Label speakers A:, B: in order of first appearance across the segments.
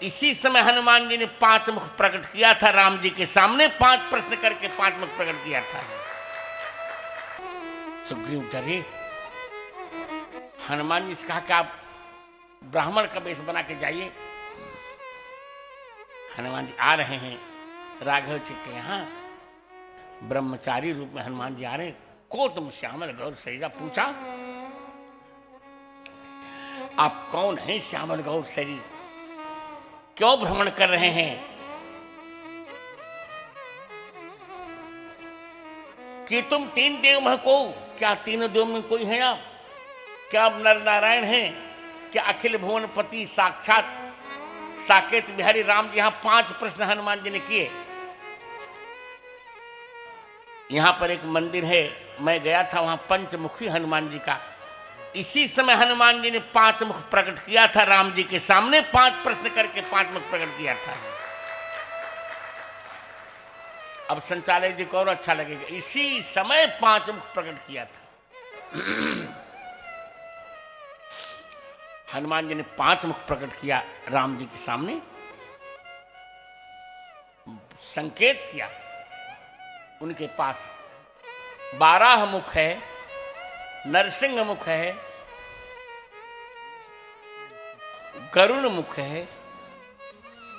A: इसी समय हनुमान जी ने 5 मुख प्रकट किया था राम जी के सामने, 5 प्रश्न करके 5 मुख प्रकट किया था। सुग्रीव डरे। हनुमान जी से कहा कि आप ब्राह्मण का वेश बना के जाइए। हनुमान जी आ रहे हैं राघव जी के यहाँ, ब्रह्मचारी रूप में हनुमान जी आ रहे हैं। कोतम श्यामल गौर शरीरा। पूछा आप कौन हैं श्यामल गौर शरीर, क्यों भ्रमण कर रहे हैं? कि तुम 3 देव में को, क्या तीनों देव में कोई है आप? क्या आप नर नारायण हैं? क्या अखिल भुवनपति साक्षात साकेत बिहारी राम जी? यहां 5 प्रश्न हनुमान जी ने किए। यहां पर एक मंदिर है, मैं गया था वहां, पंचमुखी हनुमान जी का। इसी समय हनुमान जी ने 5 मुख प्रकट किया था राम जी के सामने, 5 प्रश्न करके 5 मुख प्रकट किया था। अब संचालक जी को और अच्छा लगेगा, इसी समय 5 मुख प्रकट किया था। हनुमान जी ने 5 मुख प्रकट किया राम जी के सामने, संकेत किया। उनके पास 12 मुख है, नरसिंह मुख है, गरुण मुख है,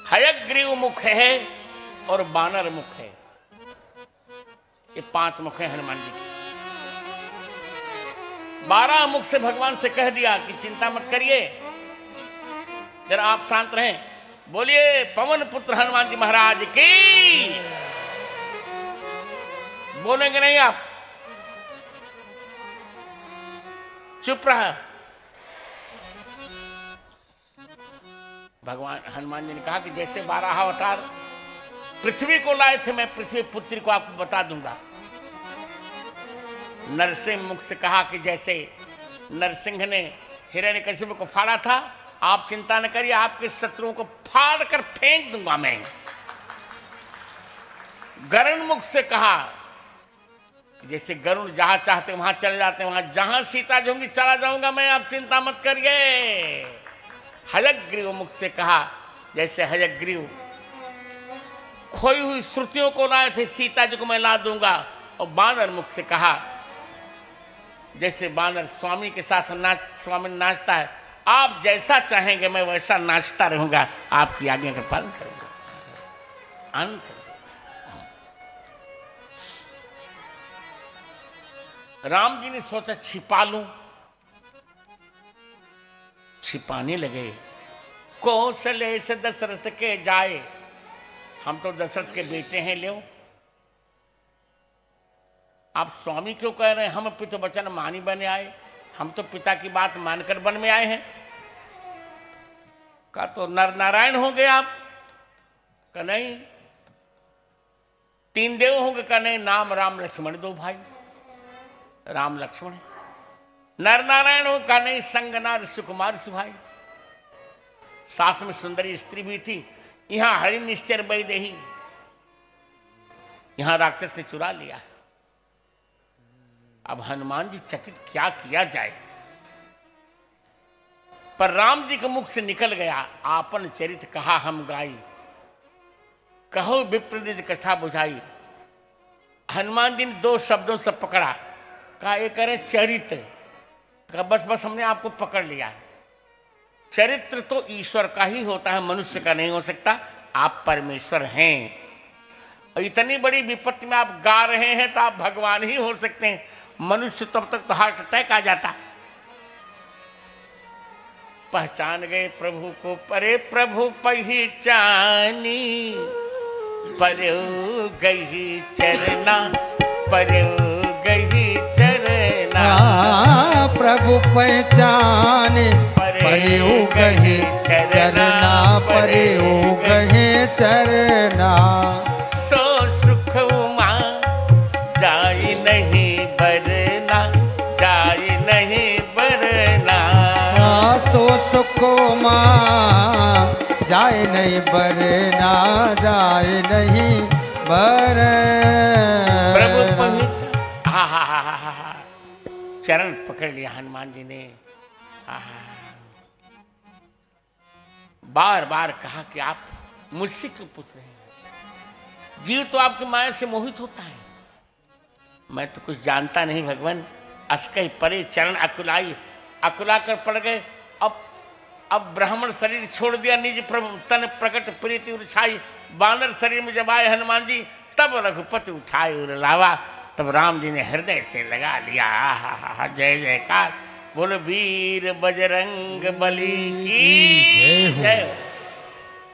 A: हयग्रीव मुख है और बानर मुख है। ये 5 मुख है हनुमान जी के। 12 मुख से भगवान से कह दिया कि चिंता मत करिए, जरा आप शांत रहें। बोलिए पवन पुत्र हनुमान जी महाराज की। बोलेंगे नहीं आप, चुप रहा। भगवान हनुमान जी ने कहा कि जैसे 12 अवतार पृथ्वी को लाए थे, मैं पृथ्वी पुत्री को आपको बता दूंगा। नरसिंह मुख से कहा कि जैसे नरसिंह ने हिरण्यकशिपु को फाड़ा था, आप चिंता न करिए, आपके शत्रुओं को फाड़ कर फेंक दूंगा मैं। गरुण मुख से कहा कि जैसे गरुण जहां चाहते वहां चले जाते, वहां जहां सीता जी होंगी चला जाऊंगा मैं, आप चिंता मत करिए। हयग्रीव मुख से कहा जैसे हयग्रीव खोई हुई श्रुतियों को लाए थे, सीता जी को मैं ला दूंगा। और बानर मुख से कहा जैसे बानर स्वामी के साथ स्वामी नाचता है, आप जैसा चाहेंगे मैं वैसा नाचता रहूंगा, आपकी आज्ञा का पालन करूंगा। अंत राम जी ने सोचा छिपा लूं, छिपाने लगे। कौशले से दशरथ के जाए, हम तो दशरथ के बेटे हैं, ले आप स्वामी क्यों कह रहे हैं? हम पितु वचन मानी बने आए, हम तो पिता की बात मानकर वन में आए हैं। कहा तो नर नारायण होंगे आप? कहा नहीं। 3 देव होंगे? कहा नहीं। नाम राम लक्ष्मण 2 भाई, राम लक्ष्मण। नर नारायण हो? कहा नहीं। संगनार सुकुमार सुभाई, साथ में सुंदरी स्त्री भी थी। यहां हरि निश्चर बैदेही, यहां राक्षस ने चुरा लिया। अब हनुमान जी चकित, क्या किया जाए? पर राम जी के मुख से निकल गया, आपन चरित कहा हम गाई, कहो विप्रनिज कथा बुझाई। हनुमान जी ने 2 शब्दों से पकड़ा। कहा एक करे चरित्र, कहा बस हमने आपको पकड़ लिया है। चरित्र तो ईश्वर का ही होता है, मनुष्य का नहीं हो सकता। आप परमेश्वर हैं, और इतनी बड़ी विपत्ति में आप गा रहे हैं तो आप भगवान ही हो सकते हैं। मनुष्य तब तक तो हार्ट अटैक आ जाता। पहचान गए प्रभु को, परे प्रभु पहचानी, परे गही चरना, परे गही चरना।
B: प्रभु पहचाने परे गही चरना, परे गही चरना।
A: सो सुख उमा जाय नहीं बरना, जाय नहीं बरना।
B: सो सुख उमा जाय नहीं बरना, जाय नहीं बरना।
A: प्रभु पहुंच, हा चरण पकड़ लिया हनुमान जी ने। बार बार कहा कि आप मुझसे क्यों पूछ रहे हैं? जीव तो आपकी माया से मोहित होता है। मैं तो कुछ जानता नहीं भगवान। अस्कई परे चरण अकुलाई, अकुला कर पड़ गए। अब ब्राह्मण शरीर छोड़ दिया, निज प्रभु तन प्रकट प्रीति उछाई। बानर शरीर में जब आए हनुमान जी, तब रघुपति उठाए उर लावा। तब राम जी ने हृदय से लगा लिया आहा जय जयकार। बोलो वीर बजरंग बली की जय हो।